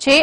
6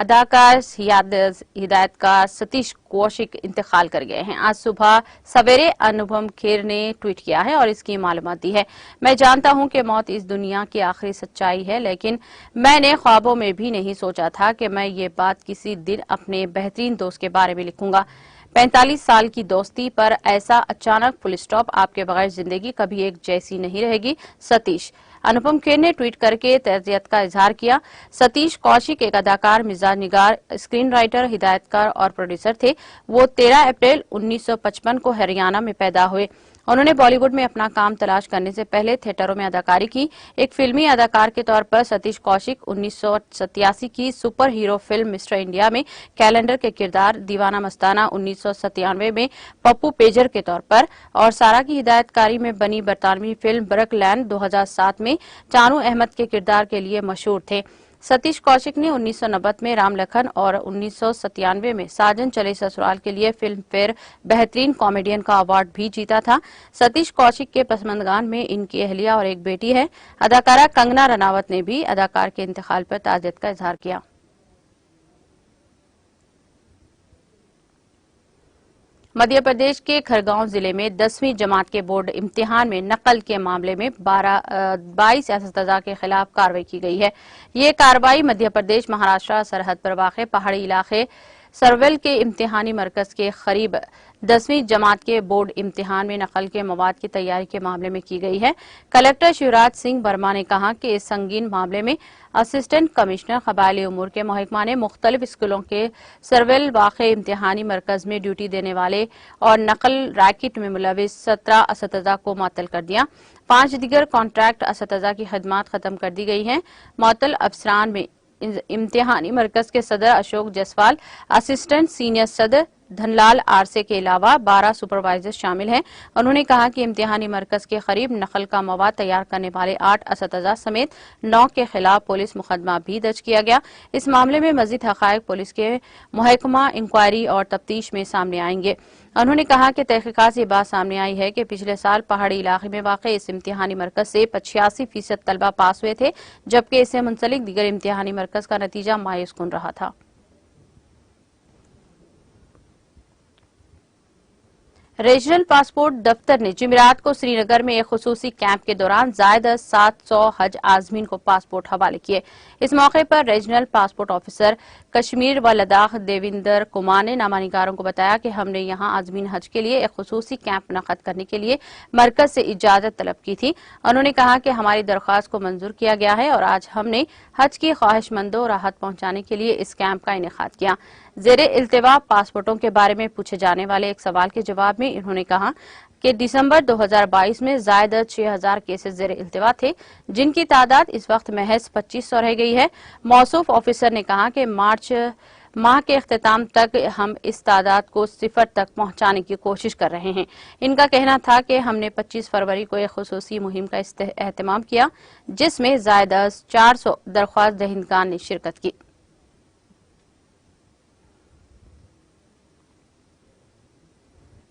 اداکار ہدایتکار ستیش کوشک انتقال کر گئے ہیں۔ آج صبح سویرے انوپم کھیر نے ٹویٹ کیا ہے اور اس کی معلومات دی ہے۔ میں جانتا ہوں کہ موت اس دنیا کی آخری سچائی ہے، لیکن میں نے خوابوں میں بھی نہیں سوچا تھا کہ میں یہ بات کسی دن اپنے بہترین دوست کے بارے میں لکھوں گا۔ 45 سال کی دوستی پر ایسا اچانک فل اسٹاپ، آپ کے بغیر زندگی کبھی ایک جیسی نہیں رہے گی، ستیش۔ انوپم کھیر نے ٹویٹ کر کے تعزیت کا اظہار کیا۔ ستیش کوشک ایک اداکار، مزاج نگار، اسکرین رائٹر، ہدایتکار اور پروڈیوسر تھے۔ وہ 13 اپریل 1955 کو ہریانہ میں پیدا ہوئے۔ انہوں نے بالی ووڈ میں اپنا کام تلاش کرنے سے پہلے تھیٹروں میں اداکاری کی۔ ایک فلمی اداکار کے طور پر ستیش کوشک 1987 کی superhero film Mister India میں کیلنڈر کے کردار، دیوانہ مستانہ 1997 میں پپو پیجر کے طور پر اور سارا کی ہدایت کاری میں بنی برطانوی فلم برک لینڈ 2007 میں چانو احمد کے کردار کے لیے مشہور تھے۔ ستیش کوشک نے 1990 میں رام لکھن اور 1997 میں ساجن چلے سسرال کے لیے فلم فیئر بہترین کامیڈین کا ایوارڈ بھی جیتا تھا۔ ستیش کوشک کے پسماندگان میں ان کی اہلیہ اور ایک بیٹی ہے۔ اداکارہ کنگنا رناوت نے بھی اداکار کے انتقال پر تعزیت کا اظہار کیا۔ مدھیہ پردیش کے کھرگاؤں ضلع میں 10ویں جماعت کے بورڈ امتحان میں نقل کے معاملے میں 22 اساتذہ کے خلاف کارروائی کی گئی ہے۔ یہ کارروائی مدھیہ پردیش مہاراشٹر سرحد پر واقع پہاڑی علاقے سرویل کے امتحانی مرکز کے قریب 10ویں جماعت کے بورڈ امتحان میں نقل کے مواد کی تیاری کے معاملے میں کی گئی ہے۔ کلکٹر شیوراج سنگھ ورما نے کہا کہ اس سنگین معاملے میں اسسٹنٹ کمشنر قبائلی امور کے محکمہ نے مختلف اسکولوں کے سرویل واقع امتحانی مرکز میں ڈیوٹی دینے والے اور نقل ریکٹ میں ملوث 17 اساتذہ کو معطل کر دیا۔ 5 دیگر کانٹریکٹ اساتذہ کی خدمات ختم کر دی گئی ہیں۔ معطل افسران میں امتحانی مرکز کے صدر اشوک جسوال، اسسٹنٹ سینئر صدر دھن لال آرسے کے علاوہ 12 سپروائزر شامل ہیں۔ انہوں نے کہا کہ امتحانی مرکز کے قریب نقل کا مواد تیار کرنے والے 8 اساتذہ سمیت 9 کے خلاف پولیس مقدمہ بھی درج کیا گیا۔ اس معاملے میں مزید حقائق پولیس کے محکمہ انکوائری اور تفتیش میں سامنے آئیں گے۔ انہوں نے کہا کہ تحقیقات سے یہ بات سامنے آئی ہے کہ پچھلے سال پہاڑی علاقے میں واقع اس امتحانی مرکز سے 85% طلبہ پاس ہوئے تھے، جبکہ اس سے منسلک دیگر امتحانی مرکز کا نتیجہ مایوس کن رہا تھا۔ ریجنل پاسپورٹ دفتر نے جمعرات کو سری نگر میں ایک خصوصی کیمپ کے دوران زائد از 700 حج عازمین کو پاسپورٹ حوالے کیے۔ اس موقع پر ریجنل پاسپورٹ آفیسر کشمیر و لداخ دیویندر کمار نے نامہ نگاروں کو بتایا کہ ہم نے یہاں عازمین حج کے لیے ایک خصوصی کیمپ منعقد کرنے کے لیے مرکز سے اجازت طلب کی تھی۔ انہوں نے کہا کہ ہماری درخواست کو منظور کیا گیا ہے اور آج ہم نے حج کی خواہش مندوں راحت پہنچانے کے لیے اس کیمپ کا انعقاد کیا۔ زیر التوا پاسپورٹوں کے بارے میں پوچھے جانے والے ایک سوال کے جواب میں انہوں نے کہا کہ دسمبر 2022 میں زائد 6000 کیسز زیر التوا تھے، جن کی تعداد اس وقت محض 2500 رہ گئی ہے۔ موصوف آفیسر نے کہا کہ مارچ ماہ کے اختتام تک ہم اس تعداد کو 0 تک پہنچانے کی کوشش کر رہے ہیں۔ ان کا کہنا تھا کہ ہم نے 25 فروری کو ایک خصوصی مہم کا اہتمام کیا، جس میں زائد 400 درخواست دہندگان نے شرکت کی۔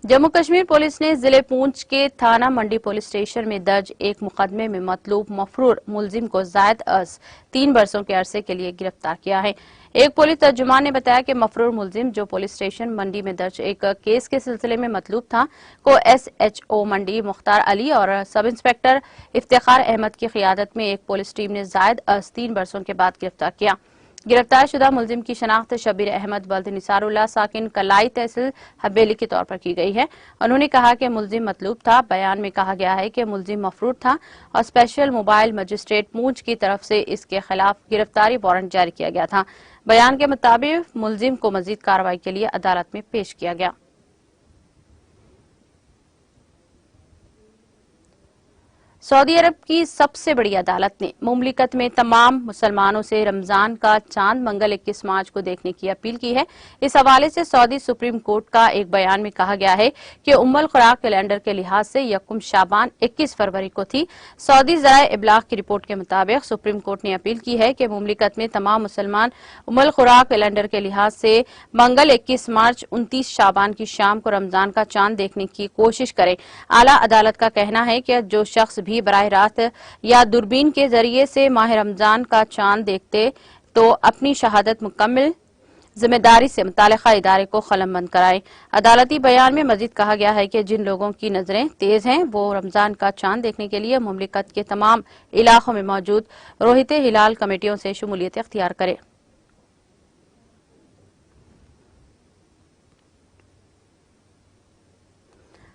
جموں کشمیر پولیس نے ضلع پونچھ کے تھانہ منڈی پولیس اسٹیشن میں درج ایک مقدمے میں مطلوب مفرور ملزم کو زائد از 3 برسوں کے عرصے کے لیے گرفتار کیا ہے۔ ایک پولیس ترجمان نے بتایا کہ مفرور ملزم، جو پولیس اسٹیشن منڈی میں درج ایک کیس کے سلسلے میں مطلوب تھا، کو SHO منڈی مختار علی اور سب انسپکٹر افتخار احمد کی قیادت میں ایک پولیس ٹیم نے زائد از 3 برسوں کے بعد گرفتار کیا۔ گرفتار شدہ ملزم کی شناخت شبیر احمد ولد نثار اللہ ساکن کلائی تحصیل حویلی کے طور پر کی گئی ہے۔ انہوں نے کہا کہ ملزم مطلوب تھا۔ بیان میں کہا گیا ہے کہ ملزم مفرور تھا اور اسپیشل موبائل مجسٹریٹ پونچھ کی طرف سے اس کے خلاف گرفتاری وارنٹ جاری کیا گیا تھا۔ بیان کے مطابق ملزم کو مزید کارروائی کے لیے عدالت میں پیش کیا گیا۔ سعودی عرب کی سب سے بڑی عدالت نے مملکت میں تمام مسلمانوں سے رمضان کا چاند منگل 21 مارچ کو دیکھنے کی اپیل کی ہے۔ اس حوالے سے سعودی سپریم کورٹ کا ایک بیان میں کہا گیا ہے کہ القرا کیلنڈر کے لحاظ سے یکم شعبان 21 فروری کو تھی۔ سعودی ذرائع ابلاغ کی رپورٹ کے مطابق سپریم کورٹ نے اپیل کی ہے کہ مملکت میں تمام مسلمان القرا کیلنڈر کے لحاظ سے منگل 21 مارچ 29 شعبان کی شام کو رمضان کا چاند دیکھنے کی کوشش کریں۔ اعلیٰ عدالت کا کہنا ہے کہ جو شخص بھی براہ راست یا دوربین کے ذریعے سے ماہ رمضان کا چاند دیکھتے تو اپنی شہادت مکمل ذمہ داری سے متعلقہ ادارے کو قلمبند کرائیں۔ عدالتی بیان میں مزید کہا گیا ہے کہ جن لوگوں کی نظریں تیز ہیں وہ رمضان کا چاند دیکھنے کے لیے مملکت کے تمام علاقوں میں موجود روحیت ہلال کمیٹیوں سے شمولیت اختیار کریں۔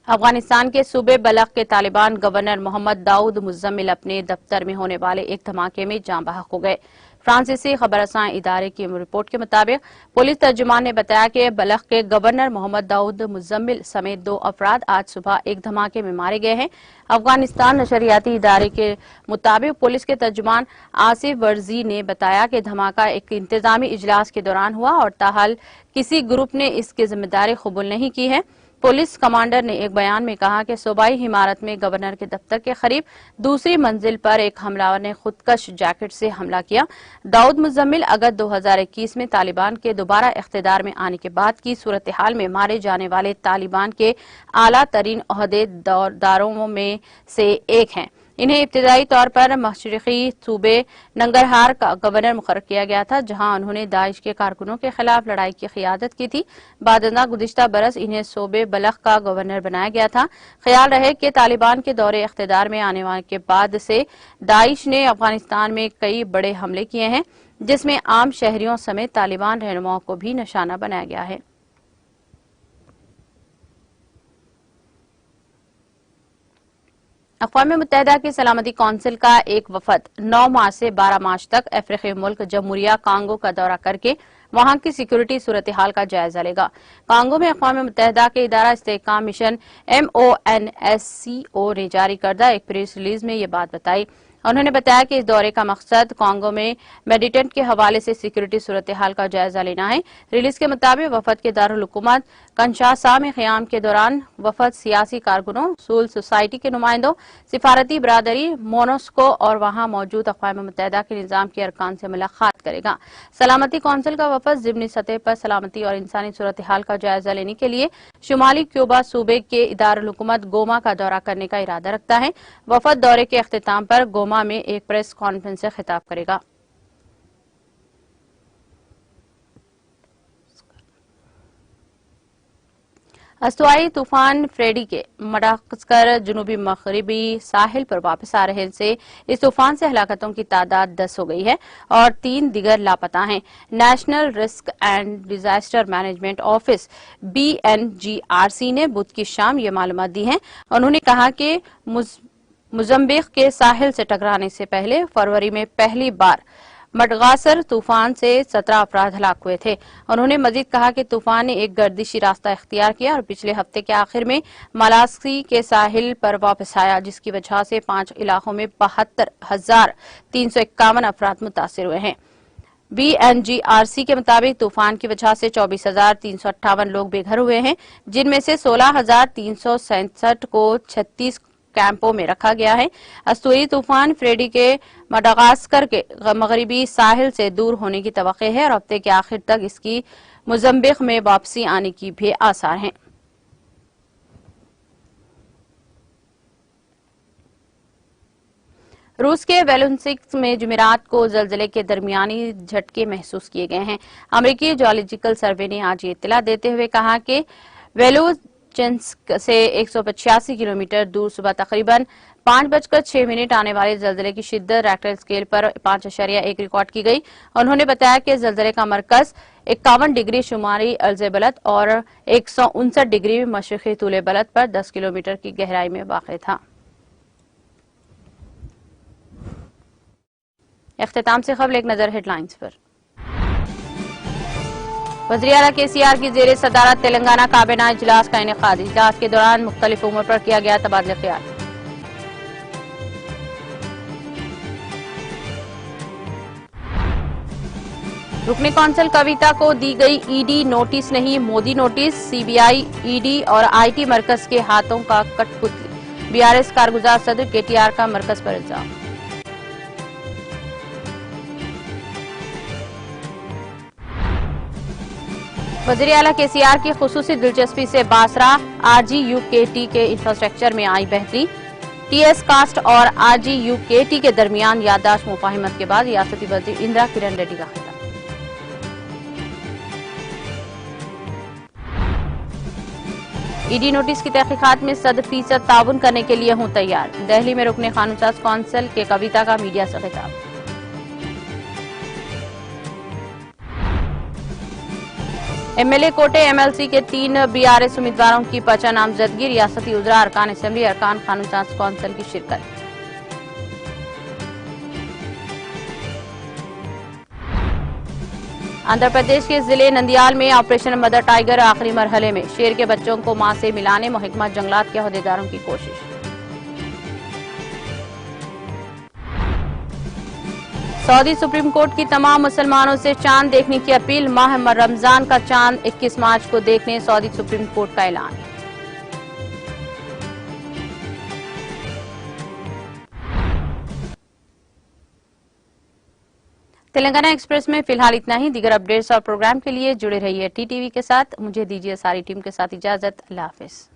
افغانستان کے صوبے بلخ کے طالبان گورنر محمد داؤد مزمل اپنے دفتر میں ہونے والے ایک دھماکے میں جاں بحق ہو گئے۔ فرانسیسی خبر رساں ادارے کی رپورٹ کے مطابق پولیس ترجمان نے بتایا کہ بلخ کے گورنر محمد داؤد مزمل سمیت 2 افراد آج صبح ایک دھماکے میں مارے گئے ہیں۔ افغانستان نشریاتی ادارے کے مطابق پولیس کے ترجمان آصف ورزی نے بتایا کہ دھماکہ ایک انتظامی اجلاس کے دوران ہوا اور تاحال کسی گروپ نے اس کی ذمہ داری قبول نہیں کی ہے۔ پولیس کمانڈر نے ایک بیان میں کہا کہ صوبائی عمارت میں گورنر کے دفتر کے قریب دوسری منزل پر ایک حملہ نے خودکش جیکٹ سے حملہ کیا۔ داؤد مزمل اگست 2021 میں طالبان کے دوبارہ اقتدار میں آنے کے بعد کی صورتحال میں مارے جانے والے طالبان کے اعلیٰ ترین عہدے داروں میں سے ایک ہیں۔ انہیں ابتدائی طور پر مشرقی صوبے ننگرہار کا گورنر مقرر کیا گیا تھا، جہاں انہوں نے داعش کے کارکنوں کے خلاف لڑائی کی قیادت کی تھی۔ بعد ازاں گزشتہ برس انہیں صوبے بلخ کا گورنر بنایا گیا تھا۔ خیال رہے کہ طالبان کے دور اقتدار میں آنے کے بعد سے داعش نے افغانستان میں کئی بڑے حملے کیے ہیں، جس میں عام شہریوں سمیت طالبان رہنماؤں کو بھی نشانہ بنایا گیا ہے۔ اقوام متحدہ کی سلامتی کونسل کا ایک وفد 9 مارچ سے 12 مارچ تک افریقی ملک جمہوریہ کانگو کا دورہ کر کے وہاں کی سیکورٹی صورتحال کا جائزہ لے گا۔ کانگو میں اقوام متحدہ کے ادارہ استحکام مشن MONUSCO نے جاری کردہ ایک پریس ریلیز میں یہ بات بتائی۔ انہوں نے بتایا کہ اس دورے کا مقصد کانگو میں میڈیٹنٹ کے حوالے سے سیکورٹی صورتحال کا جائزہ لینا ہے۔ ریلیز کے مطابق وفد کے دارالحکومت کنشاسا میں قیام کے دوران وفد سیاسی کارکنوں، سول سوسائٹی کے نمائندوں، سفارتی برادری، مونوسکو اور وہاں موجود اقوام متحدہ کے نظام کے ارکان سے ملاقات کرے گا۔ سلامتی کونسل کا وفد ضمنی سطح پر سلامتی اور انسانی صورتحال کا جائزہ لینے کے لیے شمالی کیوبا صوبے کے دارالحکومت گوما کا دورہ کرنے کا ارادہ رکھتا ہے۔ وفد دورے کے اختتام پر گوما میں ایک پریس کانفرنس سے خطاب کرے گا۔ استوائی طوفان فریڈی کے مڈغاسکر جنوبی مغربی ساحل پر واپس آ رہے سے اس طوفان سے ہلاکتوں کی تعداد 10 ہو گئی ہے اور 3 دیگر لاپتہ ہیں۔ National risk and disaster management office BNGRC نے بدھ کی شام یہ معلومات دی ہیں۔ انہوں نے کہا کہ موزمبیق کے ساحل سے ٹکرانے سے پہلے فروری میں پہلی بار مڈغاسکر طوفان سے 17 افراد ہلاک ہوئے تھے۔ انہوں نے مزید کہا کہ طوفان نے ایک گردشی راستہ اختیار کیا اور پچھلے ہفتے کے آخر میں ملاسکی کے ساحل پر واپس آیا، جس کی وجہ سے 5 علاقوں میں 72,351 افراد متاثر ہوئے ہیں۔ BNGRC کے مطابق طوفان کی وجہ سے 24,358 لوگ بے گھر ہوئے ہیں، جن میں سے 16,367 کو 36 کیمپوں میں رکھا گیا ہے۔ استوائی طوفان فریڈی کے مڈغاسکر کے مغربی ساحل سے دور ہونے کی توقع ہے اور ہفتے کے آخر تک اس کی موزمبیق میں واپسی آنے کی بھی آثار ہیں۔ روس کے ویلونسک میں جمعرات کو زلزلے کے درمیانی جھٹکے محسوس کیے گئے ہیں۔ امریکی جیولوجیکل سروے نے آج یہ اطلاع دیتے ہوئے کہا کہ ویلوچنسک سے 185 کلومیٹر دور صبح تقریباً 5:06 آنے والے زلزلے کی شدت ریکٹر اسکیل پر 5.1 ریکارڈ کی گئی۔ انہوں نے بتایا کہ زلزلے کا مرکز 51 ڈگری شمالی عرض بلد اور 159 ڈگری مشرقی طول بلد پر 10 کلومیٹر کی گہرائی میں واقع تھا۔ اختتام سے قبل ایک نظر ہیڈ لائنز پر۔ وزیراعلیٰ KCR کی زیر صدارت تلنگانہ کابینہ اجلاس کا انعقاد۔ اجلاس کے دوران مختلف امور پر کیا گیا تبادلہ خیال۔ رکن کونسل کویتا کو دی گئی ED نوٹس نہیں، مودی نوٹس۔ CBI ED اور IT مرکز کے ہاتھوں کا کٹ پتلی۔ BRS کارگزار صدر KTR کا مرکز پر الزام۔ وزیراعلیٰ KCR کی خصوصی دلچسپی سے باسرہ RGUKT کے انفراسٹرکچر میں آئی بہتری۔ TS کاسٹ اور RGUKT کے درمیان یادداشت مفاہمت کے بعد ریاستی وزیر اندرا کرن ریڈی کا خطاب۔ ED نوٹس کی تحقیقات میں 100% تعاون کرنے کے لیے ہوں تیار۔ دہلی میں رکن قانون ساز کونسل کے کویتا کا میڈیا سے خطاب۔ MLA کوٹے MLC کے 3 BRS امیدواروں کی پرچہ نامزدگی، ریاستی وزراء، ارکان اسمبلی، ارکان قانون ساز کونسل کی شرکت۔ آندھرا پردیش کے ضلع نندیال میں آپریشن مدر ٹائیگر آخری مرحلے میں، شیر کے بچوں کو ماں سے ملانے محکمہ جنگلات کے عہدیداروں کی کوشش۔ سعودی سپریم کورٹ کی تمام مسلمانوں سے چاند دیکھنے کی اپیل، ماہ رمضان کا چاند 21 مارچ کو دیکھنے سعودی سپریم کورٹ کا اعلان۔ تلنگانہ ایکسپریس میں فی الحال اتنا ہی۔ دیگر اپڈیٹس اور پروگرام کے لیے جڑے رہیے TTV کے ساتھ۔ مجھے دیجیے ساری ٹیم کے ساتھ اجازت۔ اللہ حافظ۔